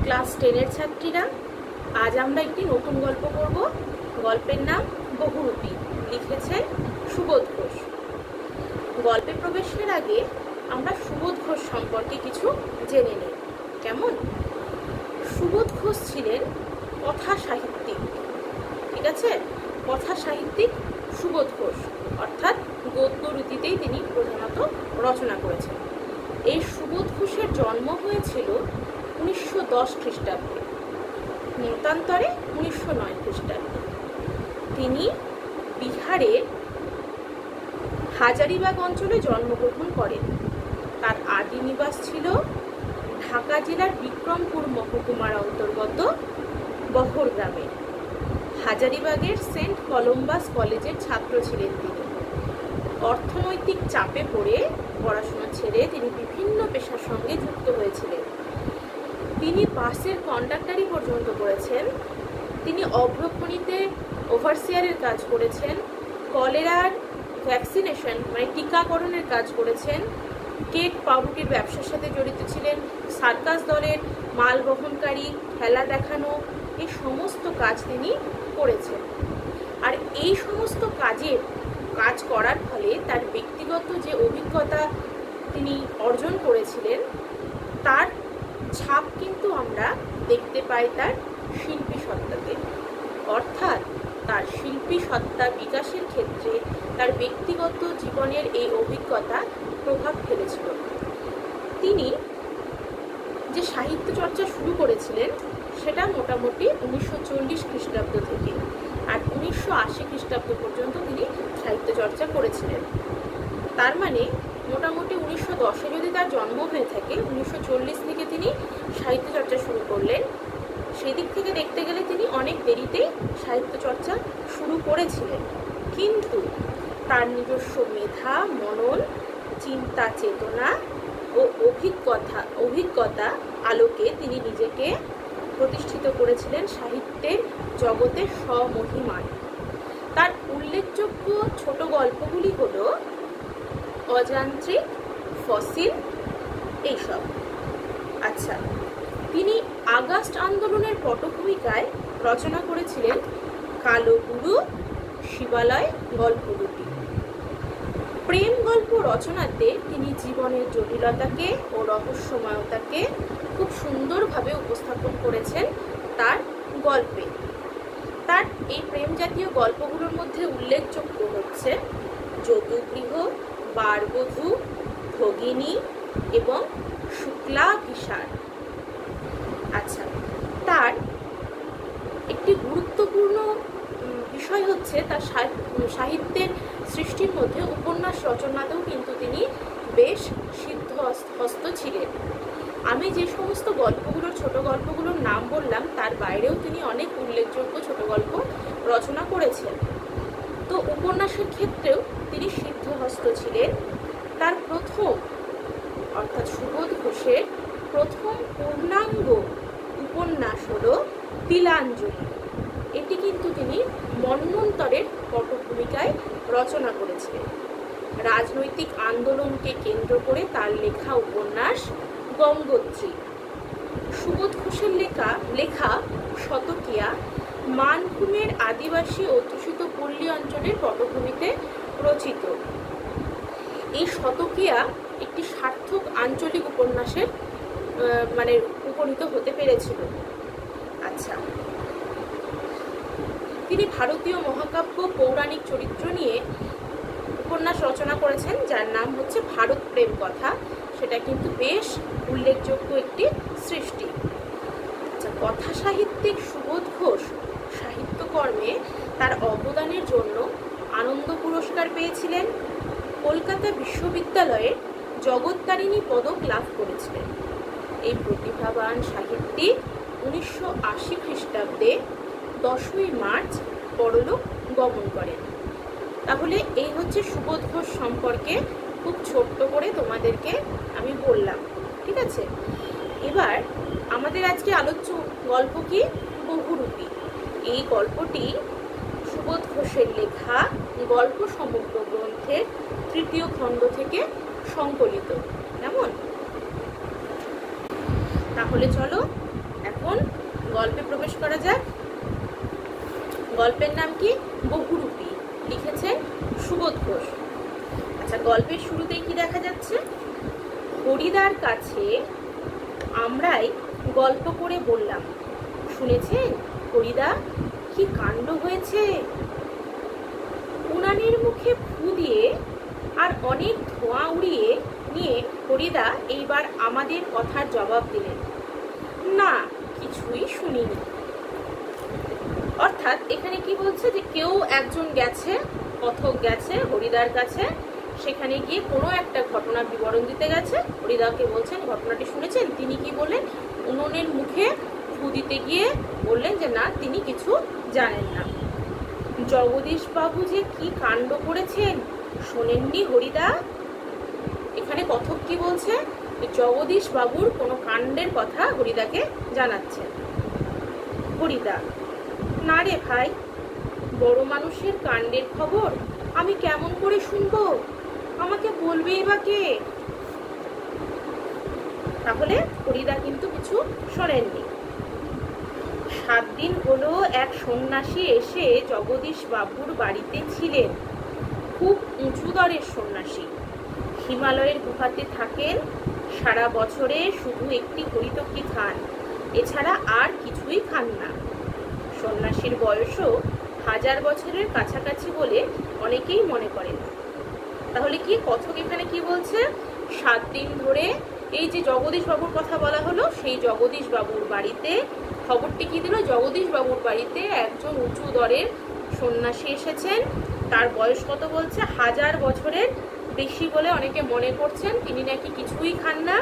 Class 10-এর ছাত্রীরা, আজ আমরা একটি নতুন গল্প পড়ব। গল্পের নাম বহুরূপী, লিখেছেন সুবোধ ঘোষ। গল্পে প্রবেশের আগে আমরা সুবোধ ঘোষ সম্পর্কে কিছু জেনে নিই। কেমন? সুবোধ ঘোষ ছিলেন কথা সাহিত্যিক, ঠিক আছে? কথা সাহিত্যিক সুবোধ ঘোষ, অর্থাৎ গদ্য রীতিতেই তিনি প্রধানত রচনা করেছেন। এই সুবোধ ঘোষের জন্ম হয়েছিল 1910 খ্রিস্টাব্দে, মতান্তরে 1909 খ্রিস্টাব্দে। তিনি বিহারের হাজারিবাগ অঞ্চলে জন্মগ্রহণ করেন। তার আদি নিবাস ছিল ঢাকা জেলার বিক্রমপুর মহকুমার অন্তর্গত বহর গ্রামে। হাজারিবাগের সেন্ট কলম্বাস কলেজের ছাত্র ছিলেন তিনি। অর্থনৈতিক চাপে পড়ে পড়াশোনা ছেড়ে তিনি বিভিন্ন পেশার সঙ্গে যুক্ত হয়েছিলেন। তিনি বাসের কন্ডাক্টরি পর্যন্ত করেছেন। তিনি অভ্রখনিতে ওভারসিয়ারের কাজ করেছেন। কলেরার ভ্যাকসিনেশন মানে টিকাকরণের কাজ করেছেন। কেক পাউরুটির ব্যবসার সাথে জড়িত ছিলেন। সার্কাস দলের মাল বহনকারী, খেলা দেখানো, এই সমস্ত কাজ তিনি করেছেন। আর এই সমস্ত কাজ করার ফলে তার ব্যক্তিগত যে অভিজ্ঞতা তিনি অর্জন করেছিলেন তার ছাপ কিন্তু আমরা দেখতে পাই তার শিল্পী সত্তাতে। অর্থাৎ তার শিল্পী সত্তা বিকাশের ক্ষেত্রে তার ব্যক্তিগত জীবনের এই অভিজ্ঞতা প্রভাব ফেলেছিল। তিনি যে সাহিত্য চর্চা শুরু করেছিলেন সেটা মোটামুটি 1940 খ্রিস্টাব্দ থেকে, আর 1980 খ্রিস্টাব্দ পর্যন্ত তিনি সাহিত্য চর্চা করেছিলেন। তার মানে মোটামুটি 1910-এ যদি তার জন্ম হয়ে থাকে, 1940 থেকে তিনি সাহিত্য চর্চা শুরু করলেন। সেদিক থেকে দেখতে গেলে তিনি অনেক দেরিতেই সাহিত্য চর্চা শুরু করেছিলেন, কিন্তু তার নিজস্ব মেধা, মনন, চিন্তা চেতনা ও অভিজ্ঞতা আলোকে তিনি নিজেকে প্রতিষ্ঠিত করেছিলেন সাহিত্যের জগতে স্বমহিমায়। তার উল্লেখযোগ্য ছোট গল্পগুলি হল অযান্ত্রিক, ফসিল, এইসব। আচ্ছা, তিনি আগস্ট আন্দোলনের পটভূমিকায় রচনা করেছিলেন কালো গুরু, শিবালয় গল্প দুটি। প্রেম গল্প রচনাতে তিনি জীবনের জটিলতাকে ও রহস্যময়তাকে খুব সুন্দরভাবে উপস্থাপন করেছেন তার গল্পে। তার এই প্রেম জাতীয় গল্পগুলোর মধ্যে উল্লেখযোগ্য হচ্ছে যদুগৃহ, বারবধূ, ভগিনী এবং শুক্লা কিশার। আচ্ছা, তার একটি গুরুত্বপূর্ণ বিষয় হচ্ছে তার সাহিত্যের সৃষ্টির মধ্যে উপন্যাস রচনাতেও কিন্তু তিনি বেশ সিদ্ধহস্ত ছিলেন। আমি যে সমস্ত ছোট গল্পগুলোর নাম বললাম তার বাইরেও তিনি অনেক উল্লেখযোগ্য ছোট গল্প রচনা করেছেন। তো উপন্যাসের ক্ষেত্রেও তিনি সিদ্ধহস্ত ছিলেন। তার প্রথম, অর্থাৎ সুবোধ ঘোষের প্রথম পূর্ণাঙ্গ উপন্যাস হল তিলাঞ্জলি। এটি কিন্তু তিনি মন্বন্তরের পটভূমিকায় রচনা করেছিলেন। রাজনৈতিক আন্দোলনকে কেন্দ্র করে তার লেখা উপন্যাস গঙ্গোত্রী। সুবোধ ঘোষের লেখা শতকিয়া মানভূমের আদিবাসী অধ্যুষিত পল্লী অঞ্চলের পটভূমিতে রচিত। এই শতকিয়া একটি সার্থক আঞ্চলিক উপন্যাসের উপনীত হতে পেরেছিল। আচ্ছা, তিনি ভারতীয় মহাকাব্য পৌরাণিক চরিত্র নিয়ে উপন্যাস রচনা করেছেন যার নাম হচ্ছে ভারত প্রেম কথা। সেটা কিন্তু বেশ উল্লেখযোগ্য একটি সৃষ্টি। আচ্ছা, কথা সাহিত্যিক সুবোধ ঘোষ সাহিত্যকর্মে তার অবদানের জন্য আনন্দ পুরস্কার পেয়েছিলেন। কলকাতা বিশ্ববিদ্যালয়ের জগত্তারিণী পদক লাভ করেছিলেন। এই প্রতিভাবান সাহিত্যিক 1980 খ্রিস্টাব্দে 10ই মার্চ পরলোক গমন করেন। তাহলে এই হচ্ছে সুবোধ ঘোষ সম্পর্কে খুব ছোট্ট করে তোমাদেরকে আমি বললাম, ঠিক আছে? এবার আমাদের আজকে আলোচ্য গল্প কি? বহুরূপী। এই গল্পটি সুবোধ ঘোষের লেখা গল্প সমগ্র গ্রন্থের 3য় খণ্ড থেকে সংকলিত। কেমন? তাহলে চলো এখন এখন গল্পে প্রবেশ করা যাক। গল্পের নাম কি? বহুরূপী, লিখেছেন সুবোধ ঘোষ। আচ্ছা, গল্পের শুরুতেই কি দেখা যাচ্ছে? হরিদার কাছে আমরাই গল্প করে বললাম, শুনেছেন হরিদা কি কাণ্ড হয়েছে? উনানের মুখে ফু দিয়ে আর অনেক ধোঁয়া উড়িয়ে নিয়ে হরিদা এইবার আমাদের কথার জবাব দিলেন, না কিছুই শুনিনি। অর্থাৎ এখানে কি বলছে যে কেউ একজন গেছে, কথক গেছে হরিদার কাছে, সেখানে গিয়ে কোনো একটা ঘটনার বিবরণ দিতে গেছে। হরিদাকে বলছেন ঘটনাটি শুনেছেন? তিনি কি বললেন? উনুনের মুখে ফু দিতে গিয়ে বললেন যে না, তিনি কিছু জানেন না। জগদীশ বাবু যে কি কাণ্ড করেছেন শোনেননি হরিদা? এখানে কথক কি বলছে? জগদীশ বাবুর কোনো কাণ্ডের কথা হরিদাকে জানাচ্ছে। হরিদা, না রে ভাই, বড় মানুষের কাণ্ডের খবর আমি কেমন করে শুনবো? আমাকে বলবেই বা কে? তাহলে হরিদা কিন্তু কিছু শোনেননি। 7 দিন হলো এক সন্ন্যাসী এসে জগদীশ বাবুর বাড়িতে ছিলেন। খুব উঁচু দরের সন্ন্যাসী, হিমালয়ের গুহাতে থাকেন, সারা বছরে শুধু একটি হরিতকি খান, এছাড়া আর কিছুই খান না। সন্ন্যাসীর বয়সও 1000 বছরের কাছাকাছি বলে অনেকেই মনে করেন। তাহলে কি কথক এখানে কি বলছে? 7 দিন ধরে এই যে জগদীশ বাবুর কথা বলা হলো, সেই জগদীশ বাবুর বাড়িতে খবরটি কি দিল? জগদীশ বাবুর বাড়িতে একজন উঁচু দরের সন্ন্যাসী এসেছেন। তার বয়স কত বলছে? 1000 বছরের বেশি বলে অনেকে মনে করছেন। তিনি নাকি কিছুই খান না,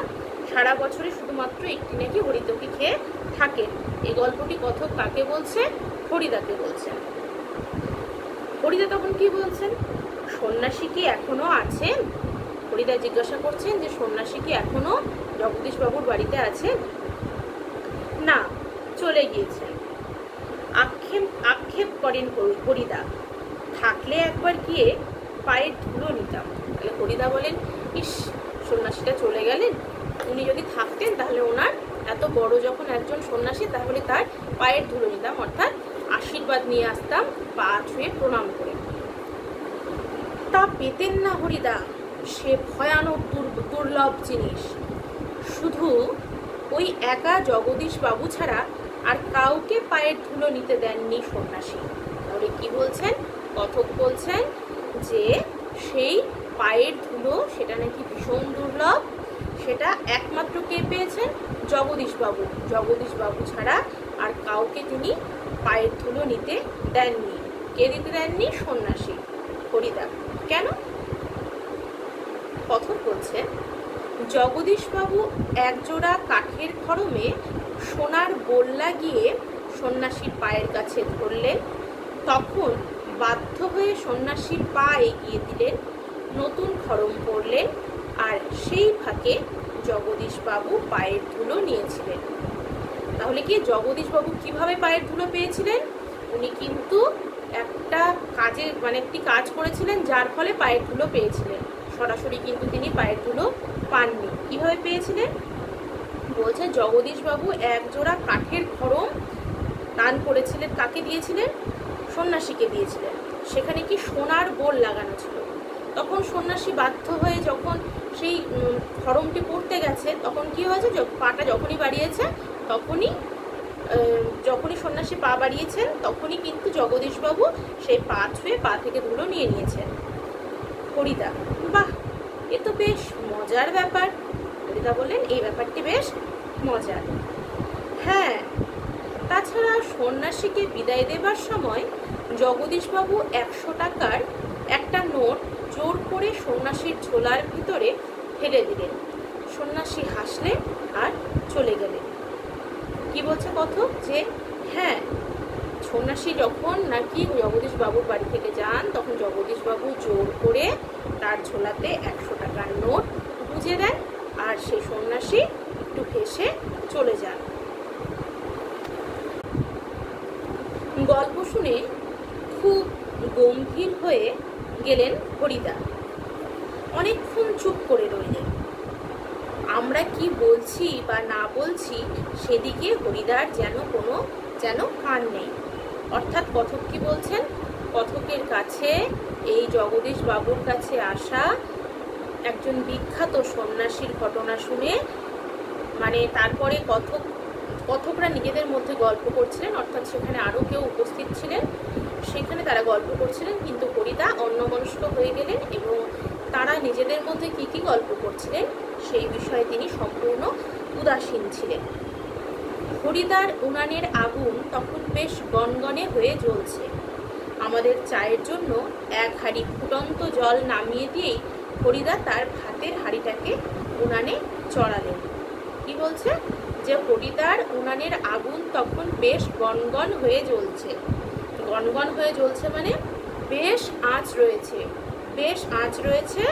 সারা বছরে শুধুমাত্র একটি নাকি হরিতকি খেয়ে থাকেন। এই গল্পটি কথক কাকে বলছে? হরিদাকে বলছেন। হরিদা তখন কি বলছেন? সন্ন্যাসী কি এখনো আছেন? হরিদা জিজ্ঞাসা করছেন যে সন্ন্যাসী কি এখনো জগদীশ বাবুর বাড়িতে আছেন? না, চলে গিয়েছেন। আক্ষেপ করেন হরিদা, থাকলে একবার গিয়ে পায়ের ধুলো নিতাম। তাহলে হরিদা বলেন, ইস, সন্ন্যাসীটা চলে গেলেন, উনি যদি থাকতেন তাহলে ওনার এত বড় যখন একজন সন্ন্যাসী, তাহলে তার পায়ের ধুলো নিতাম, অর্থাৎ আশীর্বাদ নিয়ে আসতাম, পা ছুঁয়ে প্রণাম করে। তা পেতেন না হরিদা, সে ভয়ানক দুর্লভ জিনিস। শুধু ওই একা জগদীশ বাবু ছাড়া আর কাউকে পায়ের ধুলো নিতে দেননি সন্ন্যাসী। তাহলে কি বলছেন? কথক বলছেন যে সেই পায়ের ধুলো সেটা নাকি ভীষণ দুর্লভ, সেটা একমাত্র কে পেয়েছেন? জগদীশ বাবু। জগদীশ বাবু ছাড়া আর কাউকে তিনি পায়ের ধুলো নিতে দেননি। কে দিতে দেননি? সন্ন্যাসী। হরিদা, কেন? কথক বলছে, জগদীশ বাবু একজোড়া কাঠের খড়মে সোনার বোল লাগিয়ে সন্ন্যাসীর পায়ের কাছে ধরলেন। তখন বাধ্য হয়ে সন্ন্যাসীর পা এগিয়ে দিলেন, নতুন খড়ম পরলেন, আর সেই ফাঁকে জগদীশ বাবু পায়ের ধুলো নিয়েছিলেন। তাহলে কি জগদীশ বাবু কিভাবে পায়ের ধুলো পেয়েছিলেন? উনি কিন্তু একটা একটি কাজ করেছিলেন, যার ফলে পায়ের ধুলো পেয়েছিলেন। সরাসরি কিন্তু তিনি পায়ের ধুলো পাননি। কিভাবে পেয়েছিলেন? বলছে জগদীশ বাবু একজোড়া কাঠের খড়ম দান করেছিলেন। কাকে দিয়েছিলেন? সন্ন্যাসীকে দিয়েছিলেন। সেখানে কি সোনার বোল লাগানো ছিল। তখন সন্ন্যাসী বাধ্য হয়ে যখন সেই খড়মটি পড়তে গেছে, তখন কি হয়েছে? পাটা যখনই বাড়িয়েছে, যখনই সন্ন্যাসী পা বাড়িয়েছেন, তখনই কিন্তু জগদীশ বাবু সেই পা ছুঁয়ে পা থেকে ধুলো নিয়ে নিয়েছেন। হরিদা, বাহ, এ তো বেশ মজার ব্যাপার। হরিদা বললেন, এই ব্যাপারটি বেশ মজার। হ্যাঁ, তাছাড়া সন্ন্যাসীকে বিদায় দেবার সময় জগদীশবাবু 100 টাকার একটা নোট জোর করে সন্ন্যাসীর ঝোলার ভিতরে ফেলে দিলেন। সন্ন্যাসী হাসলেন আর চলে গেলেন। কি বলছে কথক? যে হ্যাঁ, সন্ন্যাসী যখন নাকি জগদীশ বাবুর বাড়ি থেকে যান, তখন জগদীশ বাবু জোর করে তার ঝোলাতে 100 টাকার নোট গুঁজে দেন, আর সেই সন্ন্যাসী একটু হেসে চলে যান। গল্প শুনে খুব গম্ভীর হয়ে গেলেন হরিদা। অনেকক্ষণ চুপ করে রইলেন। আমরা কি বলছি বা না বলছি সেদিকে হরিদার যেন কান নেই। অর্থাৎ কথক কি বলছেন, কথকের কাছে, এই জগদীশ বাবুর কাছে আসা একজন বিখ্যাত সন্ন্যাসীর ঘটনা শুনে, মানে তারপরে কথকরা নিজেদের মধ্যে গল্প করছিলেন, অর্থাৎ সেখানে আরও কেউ উপস্থিত ছিলেন, সেখানে তারা গল্প করছিলেন, কিন্তু হরিদা অন্যমনস্ক হয়ে গেলেন এবং তারা নিজেদের মধ্যে কি কি গল্প করছিলেন সেই বিষয়ে তিনি সম্পূর্ণ উদাসীন ছিলেন। হরিদার উনানের আগুন তখন বেশ গনগনে হয়ে জ্বলছে। আমাদের চায়ের জন্য এক হাঁড়ি ফুটন্ত জল নামিয়ে দিয়েই হরিদা তার ভাতের হাঁড়িটাকে উনানে চড়ালেন। কি বলছে, যে হরিদার উনানের আগুন তখন বেশ গনগন হয়ে জ্বলছে। গনগন হয়ে জ্বলছে মানে বেশ আঁচ রয়েছে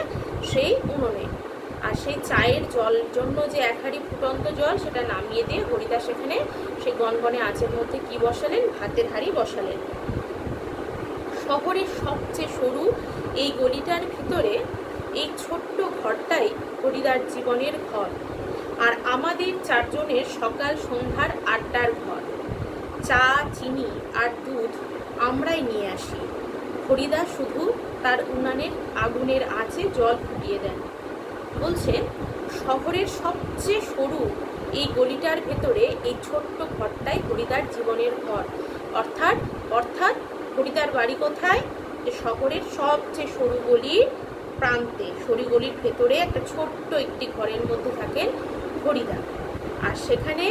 সেই উনুনে। আর সেই চায়ের জন্য যে এক হাঁড়ি ফুটন্ত জল সেটা নামিয়ে দিয়ে হরিদা সেখানে সেই গনগনে আঁচের মধ্যে কি বসালেন, ভাতের হাঁড়ি বসালেন। শহরের সবচেয়ে সরু এই গলিটার ভিতরে এই ছোট্ট ঘরটাই হরিদার জীবনের ঘর, আর আমাদের চারজনের সকাল সন্ধ্যার আড্ডার ঘর। চা, চিনি আর দুধ আমরাই নিয়ে আসি। হরিদা শুধু তার উনানের আগুনের আঁচে জল ফুটিয়ে দেন। বলছে শহরের সবচেয়ে সরু এই গলিটার ভেতরে এই ছোট্ট ঘরটাই হরিদার জীবনের ঘর। অর্থাৎ হরিদার বাড়ি কোথায়, শহরের সবচেয়ে সরু গলির প্রান্তে, সরু গলির ভেতরে একটা ছোট্ট একটি ঘরের মধ্যে থাকেন হরিদা। আর সেখানে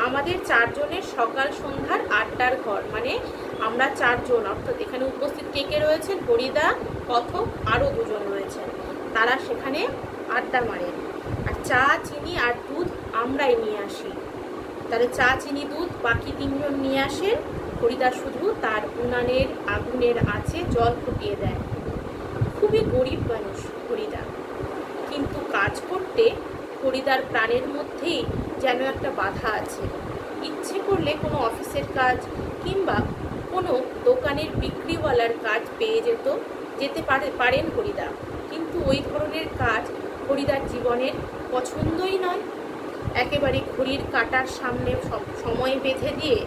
আমাদের চারজনের সকাল সন্ধ্যার আড্ডার ঘর, মানে আমরা চারজন, অর্থাৎ এখানে উপস্থিত কে কে রয়েছেন, হরিদা, কথক, আরও দুজন রয়েছেন, তারা সেখানে আড্ডা মারেন। আর চা, চিনি আর দুধ আমরাই নিয়ে আসি। তাহলে চা, চিনি, দুধ বাকি তিনজন নিয়ে আসেন, হরিদা শুধু তার উনানের আগুনের আঁচে জল ফুটিয়ে দেয়। খুবই গরিব মানুষ হরিদা, কিন্তু কাজ করতে হরিদার প্রাণের মধ্যেই যেন একটা বাধা আছে। ইচ্ছে করলে কোনো অফিসের কাজ কিংবা কোনো দোকানের বিক্রিওয়ালার কাজ পেয়ে যেতে পারেন হরিদা, কিন্তু ওই ধরনের কাজ হরিদার জীবনের পছন্দই নয়। একেবারে ঘড়ির কাঁটার সামনে সময় বেঁধে দিয়ে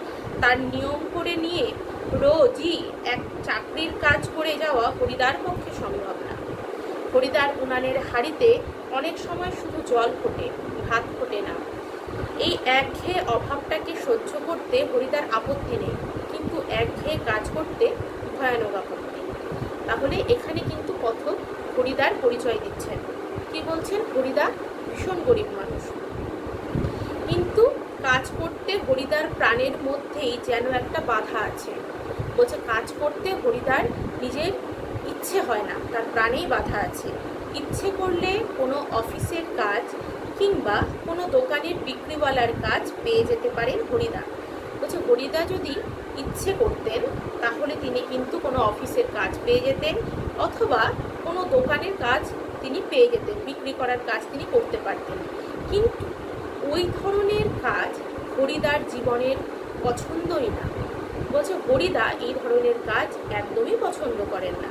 তার নিয়ম করে নিয়ে রোজই এক চাকরির কাজ করে যাওয়া হরিদার পক্ষে সম্ভব না। হরিদার উনানের হাঁড়িতে অনেক সময় শুধু জল ফোটে, ভাত ফোটে না। এই একঘেয়ে অভাবটাকে সহ্য করতে হরিদার আপত্তি নেই, কিন্তু একঘেয়ে কাজ করতে ভয়ানক আপত্তি। তাহলে এখানে কিন্তু কথক হরিদার পরিচয় দিচ্ছেন। কি বলছেন, হরিদা ভীষণ গরিব মানুষ, কিন্তু কাজ করতে হরিদার প্রাণের মধ্যেই যেন একটা বাধা আছে। বলছে কাজ করতে হরিদার নিজের ইচ্ছে হয় না, তার প্রাণেই বাধা আছে। ইচ্ছে করলে কোনো অফিসের কাজ কিংবা কোনো দোকানের বিক্রিওয়ালার কাজ পেয়ে যেতে পারেন হরিদা। বলছে হরিদা যদি ইচ্ছে করতেন তাহলে তিনি কিন্তু কোনো অফিসের কাজ পেয়ে যেতেন, অথবা কোনো দোকানের কাজ তিনি পেয়ে যেতেন, বিক্রি করার কাজ তিনি করতে পারতেন। কিন্তু ওই ধরনের কাজ হরিদার জীবনের পছন্দই না। বলছে হরিদা এই ধরনের কাজ একদমই পছন্দ করেন না।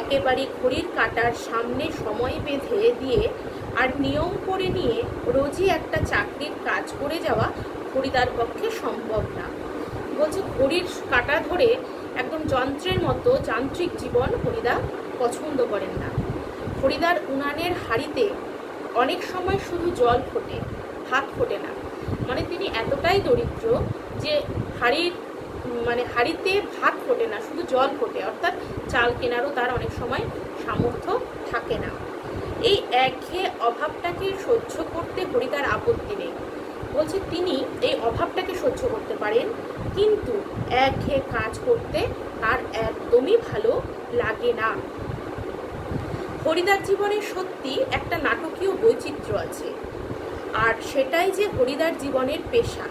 একেবারে ঘড়ির কাঁটার সামনে সময় বেঁধে দিয়ে আর নিয়ম করে নিয়ে রোজই একটা চাকরির কাজ করে যাওয়া হরিদার পক্ষে সম্ভব না। বলছে ঘড়ির কাঁটা ধরে একদম যন্ত্রের মতো যান্ত্রিক জীবন হরিদা পছন্দ করেন না। হরিদার উনানের হাঁড়িতে অনেক সময় শুধু জল ফোটে, ভাত ফোটে না। মানে তিনি এতটাই দরিদ্র যে হাঁড়িতে ভাত ফোটে না, শুধু জল ফোটে, অর্থাৎ চাল কেনারও তার অনেক সময় সামর্থ্য থাকে না। এই একঘেয়ে অভাবটাকে সহ্য করতে হরিদার আপত্তি নেই। বলছে তিনি এই অভাবটাকে সহ্য করতে পারেন, কিন্তু একঘেয়ে কাজ করতে তার একদমই ভালো লাগে না। হরিদার জীবনে সত্যি একটা নাটকীয় বৈচিত্র্য আছে, আর সেটাই যে হরিদার জীবনের পেশা।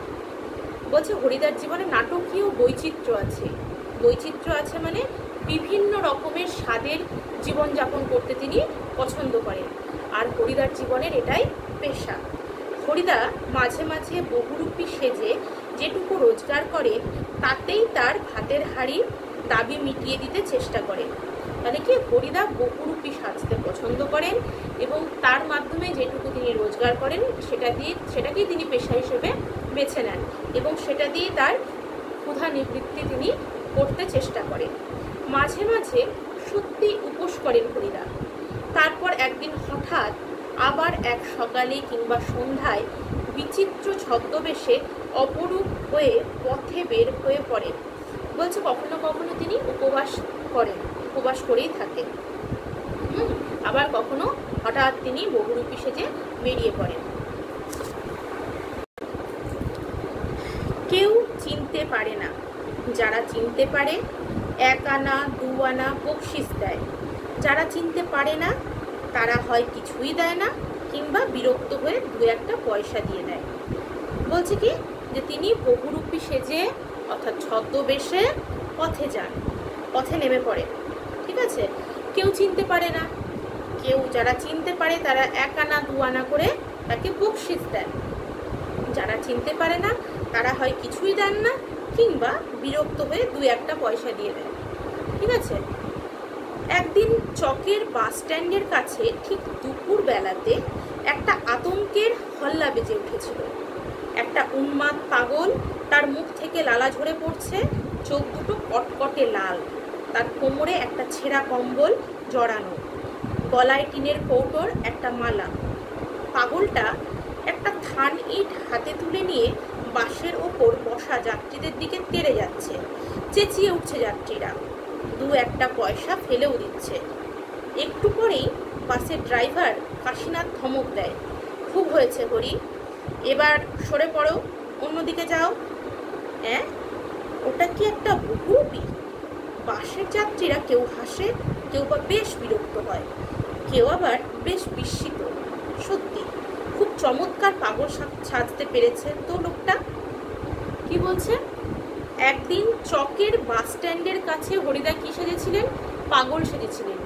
বলছে হরিদার জীবনে নাটকীয় বৈচিত্র্য আছে। বৈচিত্র্য আছে মানে বিভিন্ন রকমের স্বাদের জীবনযাপন করতে তিনি পছন্দ করেন, আর হরিদার জীবনের এটাই পেশা। হরিদা মাঝে মাঝে বহুরূপী সেজে যেটুকু রোজগার করেন তাতেই তার ভাতের হাঁড়ির দাবি মিটিয়ে দিতে চেষ্টা করেন। তাহলে কি হরিদা বহুরূপী সাজতে পছন্দ করেন এবং তার মাধ্যমে যেটুকু তিনি রোজগার করেন সেটাকেই তিনি পেশা হিসেবে বেছে নেন এবং সেটা দিয়ে তার ক্ষুধা নিবৃত্তি তিনি করতে চেষ্টা করেন। মাঝে মাঝে সত্যি উপোস করেন হরিদা। তারপর একদিন হঠাৎ আবার এক সকালে কিংবা সন্ধ্যায় বিচিত্র ছদ্মবেশে অপরূপ হয়ে পথে বের হয়ে পড়েন। বলছে কখনো কখনো তিনি উপবাস করেই থাকেন, আবার কখনো হঠাৎ তিনি বহুরূপী সেজে বেরিয়ে পড়েন। কেউ চিনতে পারে না, যারা চিনতে পারে 1 আনা 2 আনা বকশিস দেয়, যারা চিনতে পারে না তারা হয় কিছুই দেয় না কিংবা বিরক্ত হয়ে 2-1 পয়সা দিয়ে দেয়। বলছে কি যে তিনি বহুরূপী সেজে অর্থাৎ ছদ্মবেশে পথে যান, পথে নেমে পড়ে। ঠিক আছে, কেউ চিনতে পারে না, যারা চিনতে পারে তারা 1 আনা 2 আনা করে তাকে বকশিস দেন, যারা চিনতে পারে না তারা হয় কিছুই দেন না কিংবা বিরক্ত হয়ে 2-1 পয়সা দিয়ে দেন। ঠিক আছে, একদিন চকের বাস স্ট্যান্ডের কাছে ঠিক দুপুর বেলাতে একটা আতঙ্কের হল্লা বেজে উঠেছিল। একটা উন্মাদ পাগল, তার মুখ থেকে লালা ঝরে পড়ছে, চোখ দুটো কটকটে লাল, তার কোমরে একটা ছেঁড়া কম্বল জড়ানো, গলায় টিনের কৌটোর একটা মালা। পাগলটা একটা থান ইট হাতে তুলে নিয়ে বাসের ওপর বসা যাত্রীদের দিকে তেড়ে যাচ্ছে। চেঁচিয়ে উঠছে যাত্রীরা, 2-1 পয়সা ফেলেও দিচ্ছে। একটু পরেই বাসের ড্রাইভার কাশীনাথ ধমক দেয়, খুব হয়েছে হরি, এবার সরে পড়ো, অন্যদিকে যাও। হ্যাঁ, ওটা কি একটা বহুরূপী? বাসের যাত্রীরা কেউ হাসে, কেউ বা বেশ বিরক্ত হয়, কেউ আবার বেশ বিস্মিত। সত্যি খুব চমৎকার পাগল সাজতে পেরেছে তো লোকটা। কি বলছে, একদিন চকের বাস স্ট্যান্ডের কাছে হরিদা কি সেজেছিলেন? পাগল সেজেছিলেন।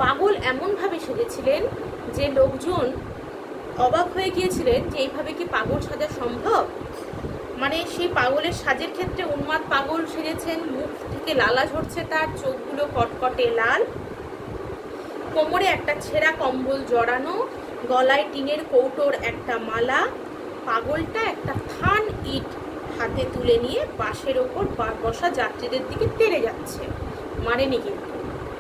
পাগল এমনভাবে সেজেছিলেন যে লোকজন অবাক হয়ে গিয়েছিলেন যে এইভাবে কি পাগল সাজা সম্ভব। মানে সেই পাগলের সাজের ক্ষেত্রে উন্মাদ পাগল সেজেছেন, মুখ থেকে লালা ঝরছে, তার চোখগুলো কটকটে লাল, কোমরে একটা ছেঁড়া কম্বল জড়ানো, গলায় টিনের কৌটোর একটা মালা। পাগলটা একটা থান ইট হাতে তুলে নিয়ে বাসের ওপর বসা যাত্রীদের দিকে তেড়ে যাচ্ছে। মারেনি কিন্তু,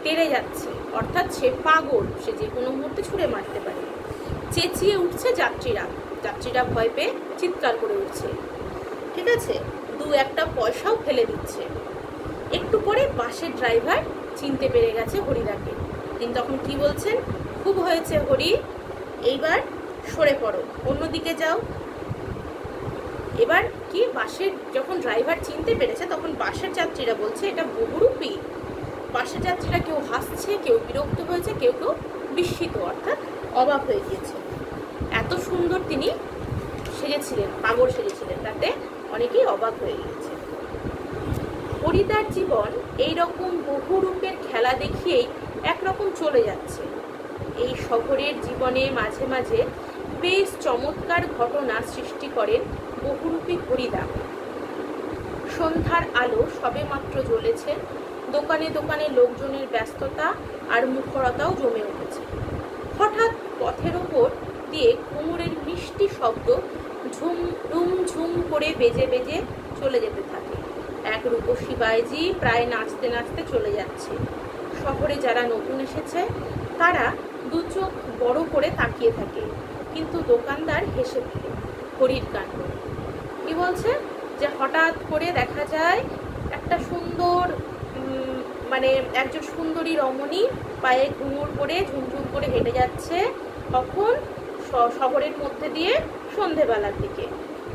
তেড়ে যাচ্ছে, অর্থাৎ সে পাগল, সে যে কোনো মুহূর্তে ছুঁড়ে মারতে পারে। চেঁচিয়ে উঠছে যাত্রীরা ভয় পেয়ে চিৎকার করে উঠছে। ঠিক আছে, 2-1 পয়সাও ফেলে দিচ্ছে। একটু পরে বাসের ড্রাইভার চিনতে পেরে গেছে হরিদাকে। তিনি তখন কি বলছেন, খুব হয়েছে হরি, এইবার সরে পড়ো, অন্যদিকে যাও। এবার কি বাসের যখন ড্রাইভার চিনতে পেরেছে তখন বাসের যাত্রীরা বলছে এটা বহুরূপী। বাসের যাত্রীরা কেউ হাসছে, কেউ বিরক্ত হয়েছে, কেউ কেউ বিস্মিত অর্থাৎ অবাক হয়ে গিয়েছে। এত সুন্দর তিনি সেজেছিলেন, পাগল সেজেছিলেন, তাতে অনেকেই অবাক হয়ে গিয়েছে। হরিদার জীবন এইরকম বহুরূপের খেলা দেখিয়েই একরকম চলে যাচ্ছে। এই শহরের জীবনে মাঝে মাঝে বেশ চমৎকার ঘটনা সৃষ্টি করেন বহুরূপী হরিদা। সন্ধ্যার আলো সবে মাত্র জ্বলেছে, দোকানে দোকানে লোকজনের ব্যস্ততা আর মুখরতাও জমে উঠেছে। হঠাৎ পথের ওপর দিয়ে কুমোরের মিষ্টি শব্দ ঝুম ঝুম করে বেজে বেজে চলে যেতে থাকে। এক রূপসী বাইজি প্রায় নাচতে নাচতে চলে যাচ্ছে। শহরে যারা নতুন এসেছে তারা 2 চোখ বড় করে তাকিয়ে থাকে, কিন্তু দোকানদার হেসে ফেলে। হরির কাণ্ড। কি বলছে যে হঠাৎ করে দেখা যায় একটা সুন্দর একজন সুন্দরী রমণী পায়ে ঘুঙুর পরে ঝুমঝুম করে হেঁটে যাচ্ছে, তখন শহরের মধ্যে দিয়ে সন্ধেবেলার দিকে।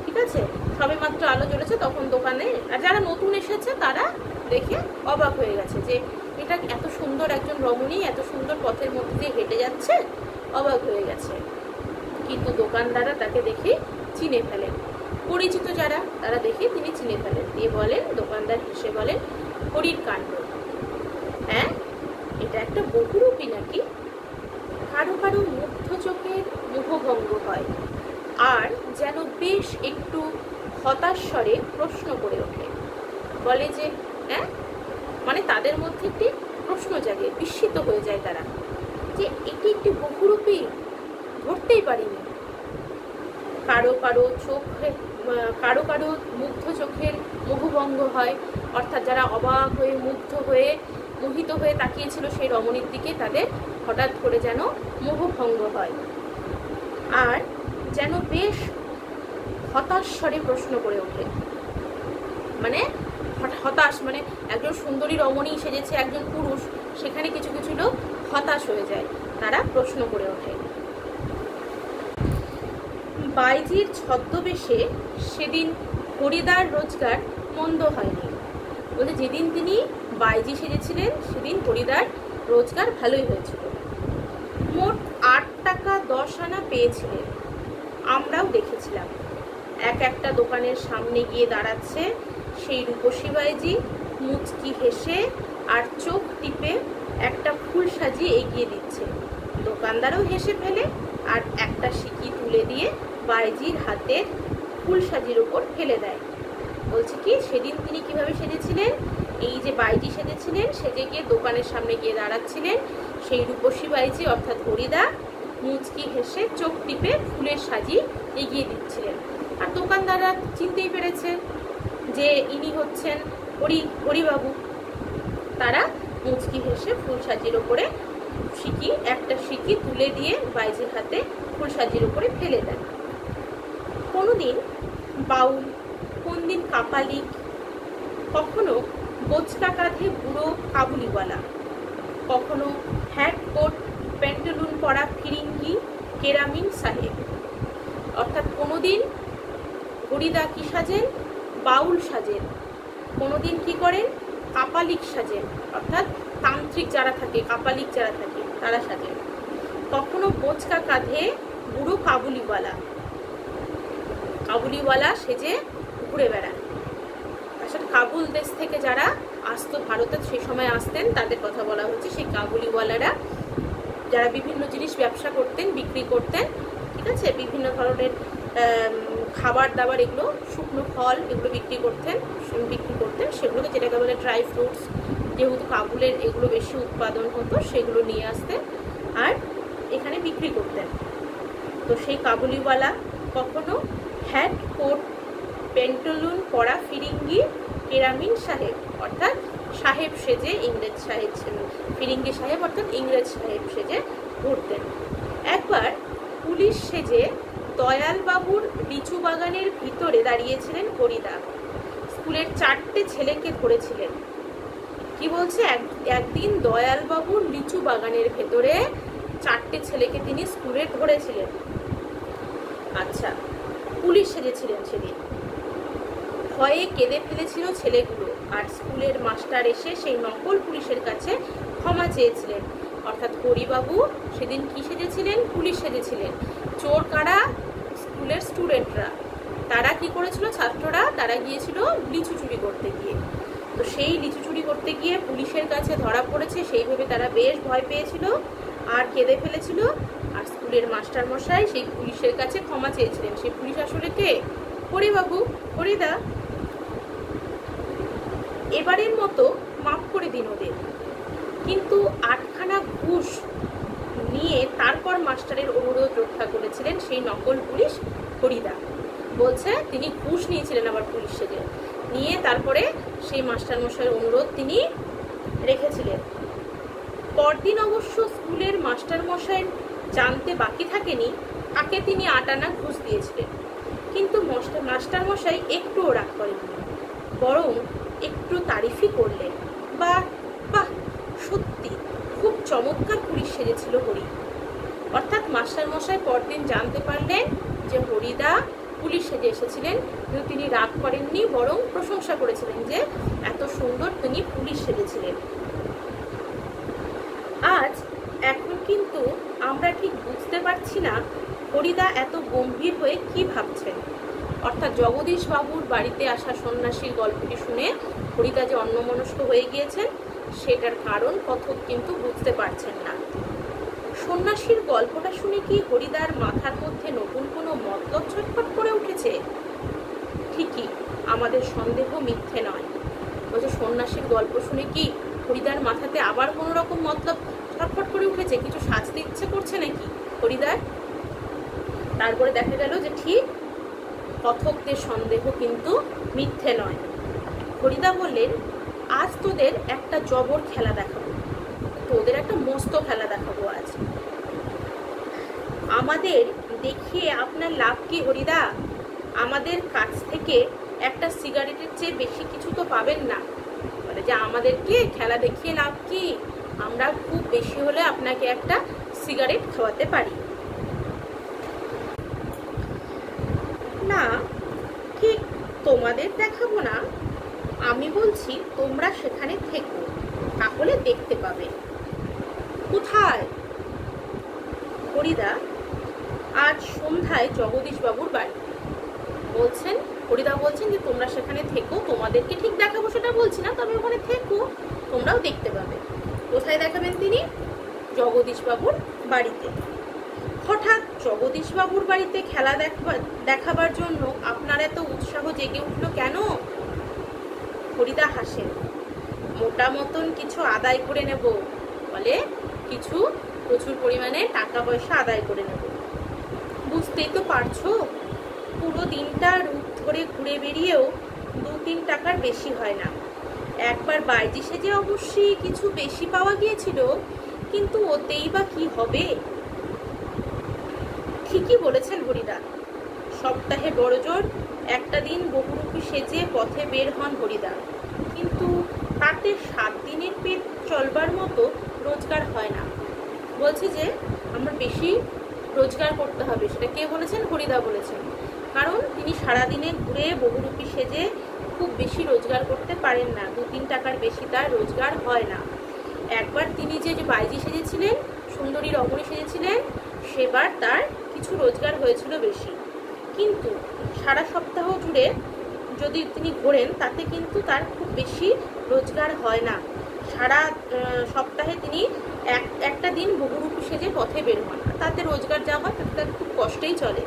ঠিক আছে, সবে মাত্র আলো জ্বলেছে, তখন দোকানে যারা নতুন এসেছে তারা দেখে অবাক হয়ে গেছে যে এটা এত সুন্দর একজন রমণী এত সুন্দর পথের মধ্যে দিয়ে হেঁটে যাচ্ছে, অবাক হয়ে গেছে। কিন্তু দোকানদাররা তাকে দেখে চিনে ফেলেন, পরিচিত যারা তারা দেখে তিনি চিনে ফেলেন, দিয়ে বলেন, দোকানদার হেসে বলেন, হরির কাণ্ড। হ্যাঁ, এটা একটা বহুরূপী নাকি? কারো কারো মুগ্ধ চোখের মোহভঙ্গ হয় আর যেন বেশ একটু হতাশ স্বরে প্রশ্ন করে ওঠে, বলে যে হ্যাঁ, তাদের মধ্যে একটি প্রশ্ন জাগে, বিস্মিত হয়ে যায় তারা যে এটি একটি বহুরূপী, ধরতেই পারিনি। কারো কারো চোখে, কারো কারো মুগ্ধ চোখের মোহভঙ্গ হয়, অর্থাৎ যারা অবাক হয়ে মুগ্ধ হয়ে মোহিত হয়ে তাকিয়েছিল সেই রমণীর দিকে, তাদের হঠাৎ করে যেন মোহভঙ্গ হয়, আর যেন বেশ হতাশ স্বরে প্রশ্ন করে ওঠে। মানে হতাশ, মানে একজন সুন্দরী রমণী সেজেছে একজন পুরুষ, সেখানে কিছু কিছু লোক হতাশ হয়ে যায়, তারা প্রশ্ন করে ওঠে। বাইজির ছদ্মবেশে সেদিন হরিদার রোজগার মন্দ হয়নি। বলে যেদিন তিনি বাইজি সেজেছিলেন সেদিন হরিদার রোজগার ভালোই হয়েছিল। মোট 8 টাকা 10 আনা পেয়েছিলেন। আমরাও দেখেছিলাম। এক একটা দোকানের সামনে গিয়ে দাঁড়াচ্ছে সেই রূপসী বাইজি, মুচকি হেসে আর চোখ টিপে একটা ফুল সাজিয়ে এগিয়ে দিচ্ছে। দোকানদারও হেসে ফেলে আর একটা সিকি তুলে দিয়ে বাইজির হাতের ফুল সাজির উপর ফেলে দেয়। বলছে কি, সেদিন তিনি কিভাবে সেজেছিলেন, এই যে বাইজি সেজেছিলেন, সেজে গিয়ে দোকানের সামনে গিয়ে দাঁড়াচ্ছিলেন সেই রূপসী বাইজি অর্থাৎ হরিদা মুচকি হেসে চোখ টিপে ফুলের সাজি এগিয়ে দিচ্ছিলেন। আর দোকানদাররা চিনতেই পেরেছে যে ইনি হচ্ছেন হরিবাবু। তারা মুচকি হেসে ফুল সাজির ওপরে একটা সিকি তুলে দিয়ে বাইজির হাতে ফুল সাজির উপরে ফেলে দেন। কোনোদিন বাউল, কোন দিন কাপালিক, কখনো বোচকা কাঁধে বুড়ো কাবুলিওয়ালা, কখনো হ্যাট কোট প্যান্টালুন পরা ফিরিঙ্গি কেরামিন সাহেব। অর্থাৎ কোনোদিন হরিদা কি সাজেন, বাউল সাজেন, কোনোদিন কি করেন, কাপালিক সাজেন, অর্থাৎ তান্ত্রিক যারা থাকে, কাপালিক যারা থাকে তারা সাজেন। কখনো বোচকা কাঁধে বুড়ো কাবুলিওয়ালা সেজে ঘুরে বেড়ান। আসলে কাবুল দেশ থেকে যারা আসতো ভারতে, সেই সময় আসতেন, তাদের কথা বলা হচ্ছে। সেই কাবুলিওয়ালারা যারা বিভিন্ন জিনিস ব্যবসা করতেন, বিক্রি করতেন, ঠিক আছে, বিভিন্ন ধরনের খাবার দাবার, এগুলো শুকনো ফল, এগুলো বিক্রি করতেন, সেগুলোকে যেটাকে বলে ড্রাই ফ্রুটস, যেহেতু কাবুলের এগুলো বেশি উৎপাদন হতো, সেগুলো নিয়ে আসতেন আর এখানে বিক্রি করতেন। তো সেই কাবুলিওয়ালা কখনো হ্যাট কোট প্যান্টালুন পরা ফিরিঙ্গি কেরামিন সাহেব অর্থাৎ সাহেব সেজে, ইংরেজ সাহেব ফিরিঙ্গি সাহেব অর্থাৎ ইংরেজ সাহেব সেজে ঘুরতেন। একবার পুলিশ সেজে দয়ালবাবুর লিচু বাগানের ভিতরে দাঁড়িয়েছিলেন হরিদা। স্কুলের 4টে ছেলেকে ধরেছিলেন। কি বলছে, একদিন দয়ালবাবুর লিচু বাগানের ভেতরে 4টে ছেলেকে তিনি স্কুলে ধরেছিলেন। আচ্ছা, পুলিশ সেজেছিলেন সেদিন। ভয়ে কেঁদে ফেলেছিল ছেলেগুলো, আর স্কুলের মাস্টার এসে সেই নকল পুলিশের কাছে ক্ষমা চেয়েছিলেন। অর্থাৎ হরিবাবু সেদিন কি সেজেছিলেন, পুলিশ সেজেছিলেন। চোর কারা, স্কুলের স্টুডেন্টরা। তারা কি করেছিল, ছাত্ররা, তারা গিয়েছিল লিচু চুরি করতে গিয়ে। তো সেই লিচু চুরি করতে গিয়ে পুলিশের কাছে ধরা পড়েছে, সেই ভেবে তারা বেশ ভয় পেয়েছিল আর কেঁদে ফেলেছিল। আর স্কুলের মাস্টার মশাই সেই পুলিশের কাছে ক্ষমা চেয়েছিলেন। সেই পুলিশ আসলে কে, হরিবাবু, হরিদা। এবারের মতো মাফ করে দিন ওদের, কিন্তু 8খানা ঘুষ নিয়ে তারপর মাস্টারের অনুরোধ রক্ষা করেছিলেন সেই নকল পুলিশ হরিদা। বলছে তিনি ঘুষ নিয়েছিলেন আবার পুলিশ সেজে, নিয়ে তারপরে সেই মাস্টার মশাইয়ের অনুরোধ তিনি রেখেছিলেন। পরদিন অবশ্য স্কুলের মাস্টার মশাই জানতে বাকি থাকেনি কাকে তিনি 8 আনা ঘুষ দিয়েছিলেন। কিন্তু মাস্টার মশাই একটুও রাগ করেননি, বরং একটু তারিফই করলেন। বাহ, সত্যি খুব চমৎকার পুলিশ সেজেছিল হরি। অর্থাৎ মাস্টার মশাই পরদিন জানতে পারলেন যে হরিদা পুলিশ সেজে এসেছিলেন, কিন্তু তিনি রাগ করেননি, বরং প্রশংসা করেছিলেন যে এত সুন্দর তিনি পুলিশ সেজেছিলেন। এখন কিন্তু আমরা ঠিক বুঝতে পারছি না হরিদা এত গম্ভীর হয়ে কি ভাবছেন। অর্থাৎ জগদীশ বাবুর বাড়িতে আসা সন্ন্যাসীর গল্পটি শুনে হরিদা যে অন্যমনস্ক হয়ে গিয়েছেন, সেটার কারণ কথক কিন্তু বুঝতে পারছেন না। সন্ন্যাসীর গল্পটা শুনে কি হরিদার মাথার মধ্যে নতুন কোনো মতলব ছটফট করে উঠেছে? ঠিকই, আমাদের সন্দেহ মিথ্যে নয়। বলছে সন্ন্যাসীর গল্প শুনে কি হরিদার মাথাতে আবার কোনো রকম মতলব ছটফট করে উঠেছে, কিছু সাজতে ইচ্ছে করছে নাকি হরিদার? তারপরে দেখা গেল যে ঠিক কথকদের সন্দেহ কিন্তু মিথ্যে নয়। হরিদা বললেন, আজ তোদের একটা জবর খেলা দেখাবো, তোদের একটা মস্ত খেলা দেখাবো আজ। আমাদের দেখিয়ে আপনার লাভ কি হরিদা? আমাদের কাছ থেকে একটা সিগারেটের চেয়ে বেশি কিছু তো পাবেন না। বলে যে আমাদেরকে খেলা দেখিয়ে লাভ কি? আমরা খুব বেশি হলে আপনাকে একটা সিগারেট খাওয়াতে পারি। না, ঠিক তোমাদের দেখাবো না, আমি বলছি তোমরা সেখানে থেকো, তাহলে দেখতে পাবে। কোথায়? হরিদা, আজ সন্ধ্যায় জগদীশ বাবুর বাড়ি। বলছেন, হরিদা বলছেন যে তোমরা সেখানে থেকো, তোমাদেরকে ঠিক দেখাবো সেটা বলছি না, তবে ওখানে থেকো, তোমরাও দেখতে পাবে। কোথায় দেখাবেন তিনি? জগদীশ বাবুর বাড়িতে। হঠাৎ জগদীশ বাবুর বাড়িতে খেলা দেখাবার জন্য আপনার এত উৎসাহ জেগে উঠলো কেন? হরিদা হাসেন। মোটা মতন কিছু আদায় করে নেব, বলে কিছু প্রচুর পরিমাণে টাকা পয়সা আদায় করে নেব। বুঝতেই তো পারছো, পুরো দিনটা রূপ ধরে ঘুরে বেরিয়েও 2-3 টাকার বেশি হয় না। একবার বাইজি সেজে অবশ্যই কিছু বেশি পাওয়া গিয়েছিল, কিন্তু ওতেই বা কি হবে? ঠিকই বলেছেন হরিদা। সপ্তাহে বড়জোর একটা দিন বহুরূপী সেজে পথে বের হন হরিদা, কিন্তু তাতে 7 দিনের পেট চলবার মতো রোজগার হয় না। বলছে যে আমার বেশি রোজগার করতে হবে। সেটা কে বলেছেন? হরিদা বলেছেন। কারণ তিনি সারাদিনে ঘুরে বহুরূপী সেজে খুব বেশি রোজগার করতে পারেন না, 2-3 টাকার বেশি তার রোজগার হয় না। একবার তিনি যে বাইজি সেজেছিলেন, সুন্দরী রমণী সেজেছিলেন, সেবার তার কিছু রোজগার হয়েছিল বেশি, কিন্তু সারা সপ্তাহ জুড়ে যদি তিনি ঘোরেন তাতে কিন্তু তার খুব বেশি রোজগার হয় না। সারা সপ্তাহে তিনি একটা দিন বহুরূপী সেজে পথে বের হন, তাতে রোজগার যা হয় তাতে তার খুব কষ্টেই চলে।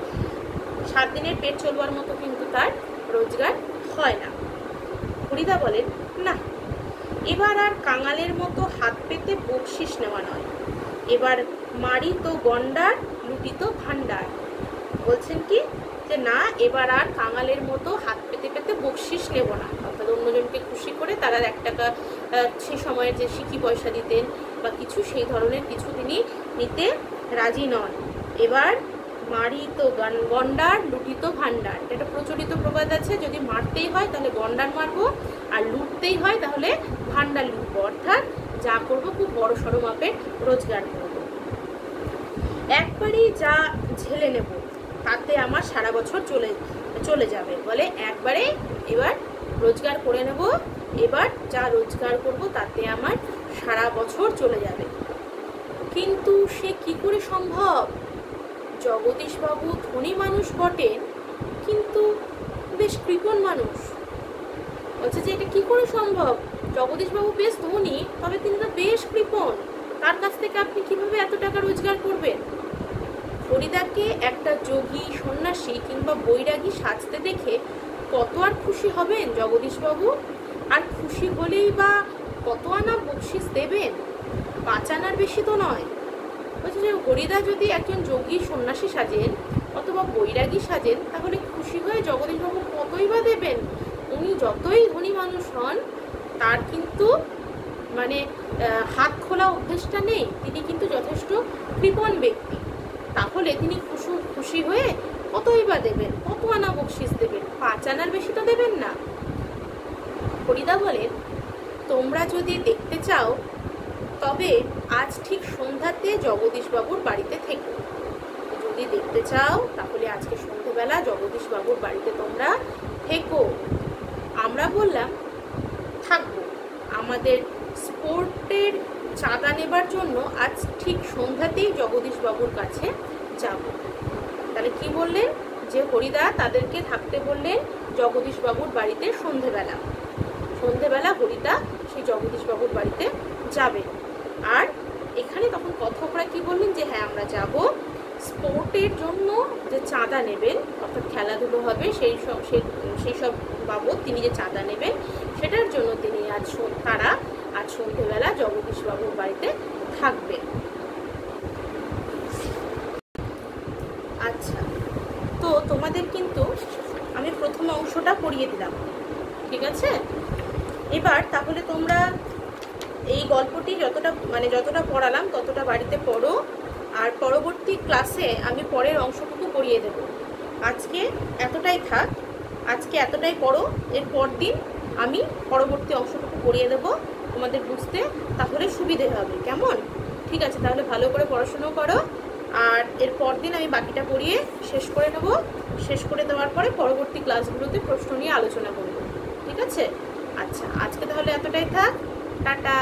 7 দিনের পেট চলবার মতো কিন্তু তার রোজগার হয় না। হরিদা বলেন, না, এবার আর কাঙালের মতো হাত পেতে বকশিস নেওয়া নয়, এবার মারি তো গন্ডার, লুটি তো ভান্ডার। বলছেন কি যে না, এবার আর কাঙালের মতো হাত পেতে পেতে বকশিস নেব না, অর্থাৎ অন্যজনকে খুশি করে তারা 1 টাকা সে সময়ের যে সিকি পয়সা দিতেন বা কিছু, সেই ধরনের কিছু তিনি নিতে রাজি নন। এবার মারি তো গন্ডার, লুটি তো ভান্ডার। এটা প্রচলিত প্রবাদ আছে, যদি মারতেই হয় তাহলে গন্ডার মারবো, আর লুটতেই হয় তাহলে ভান্ডার লুটবো, অর্থাৎ যা করবো খুব বড় সড়ো মাপের রোজগার করবো। একবারই যা ঝেলে নেব তাতে আমার সারা বছর চলে যাবে। বলে একবারে এবার রোজগার করে নেব, এবার যা রোজগার করব তাতে আমার সারা বছর চলে যাবে। কিন্তু সে কি করে সম্ভব? জগদীশবাবু ধনী মানুষ বটেন, কিন্তু বেশ কৃপণ মানুষ। বলছে যে এটা কি করে সম্ভব? জগদীশবাবু বেশ ধনী, তবে তিনি তো বেশ কৃপণ, তার কাছ থেকে আপনি কিভাবে এত টাকা রোজগার করবেন? হরিদাকে একটা যোগী, সন্ন্যাসী কিংবা বৈরাগী সাজতে দেখে কত আর খুশি হবেন জগদীশবাবু? আর খুশি হলেই বা কত আনা বকশিস দেবেন? 5 আনার বেশি তো নয়। বলছে যে হরিদা যদি একজন যোগী সন্ন্যাসী সাজেন অথবা বৈরাগী সাজেন, তাহলে খুশি হয়ে জগদীশবাবু কতই বা দেবেন? উনি যতই ধনী মানুষ হন, তার কিন্তু মানে হাত খোলা অভ্যেসটা নেই, তিনি কিন্তু যথেষ্ট কৃপণ ব্যক্তি। তাহলে তিনি খুশি হয়ে কতই বা দেবেন? কত আনা বকশিস দেবেন? 5 আনার বেশি তো দেবেন না। হরিদা বলেন, তোমরা যদি দেখতে চাও তবে আজ ঠিক সন্ধ্যাতে জগদীশবাবুর বাড়িতে থেকো। যদি দেখতে চাও তাহলে আজকে সন্ধ্যেবেলা জগদীশবাবুর বাড়িতে তোমরা থেকো। আমরা বললাম থাকবো, আমাদের স্পোর্টের চাঁদা নেবার জন্য আজ ঠিক সন্ধ্যাতেই জগদীশবাবুর কাছে যাব। তাহলে কি বললেন? যে হরিদা তাদেরকে থাকতে বললেন জগদীশবাবুর বাড়িতে সন্ধ্যেবেলা হরিদা সেই জগদীশবাবুর বাড়িতে যাবে। আর এখানে তখন কথকরা কি বললেন যে হ্যাঁ আমরা যাব, স্পোর্টের জন্য যে চাঁদা নেবেন, অর্থাৎ খেলাধুলো হবে সেই সব বাবদ তিনি যে চাঁদা নেবেন সেটার জন্য তিনি তারা আজ সন্ধ্যেবেলা জগদীশবাবুর বাড়িতে থাকবে। আচ্ছা, তো তোমাদের কিন্তু আমি প্রথম অংশটা পড়িয়ে দিলাম, ঠিক আছে? এবার তাহলে তোমরা এই গল্পটি যতটা পড়ালাম ততটা বাড়িতে পড়ো, আর পরবর্তী ক্লাসে আমি পরের অংশটুকু পড়িয়ে দেব। আজকে এতটাই থাক, আজকে এতটাই পড়ো, এর পর দিন আমি পরবর্তী অংশটুকু পড়িয়ে দেব তোমাদের বুঝতে, তাহলে সুবিধে হবে, কেমন? ঠিক আছে, তাহলে ভালো করে পড়াশুনো করো, আর এর পর দিন আমি বাকিটা পড়িয়ে শেষ করে নেব। শেষ করে দেওয়ার পরে পরবর্তী ক্লাসগুলোতে প্রশ্ন নিয়ে আলোচনা করব, ঠিক আছে? আচ্ছা, আজকে তাহলে এতটাই থাক, টাটা।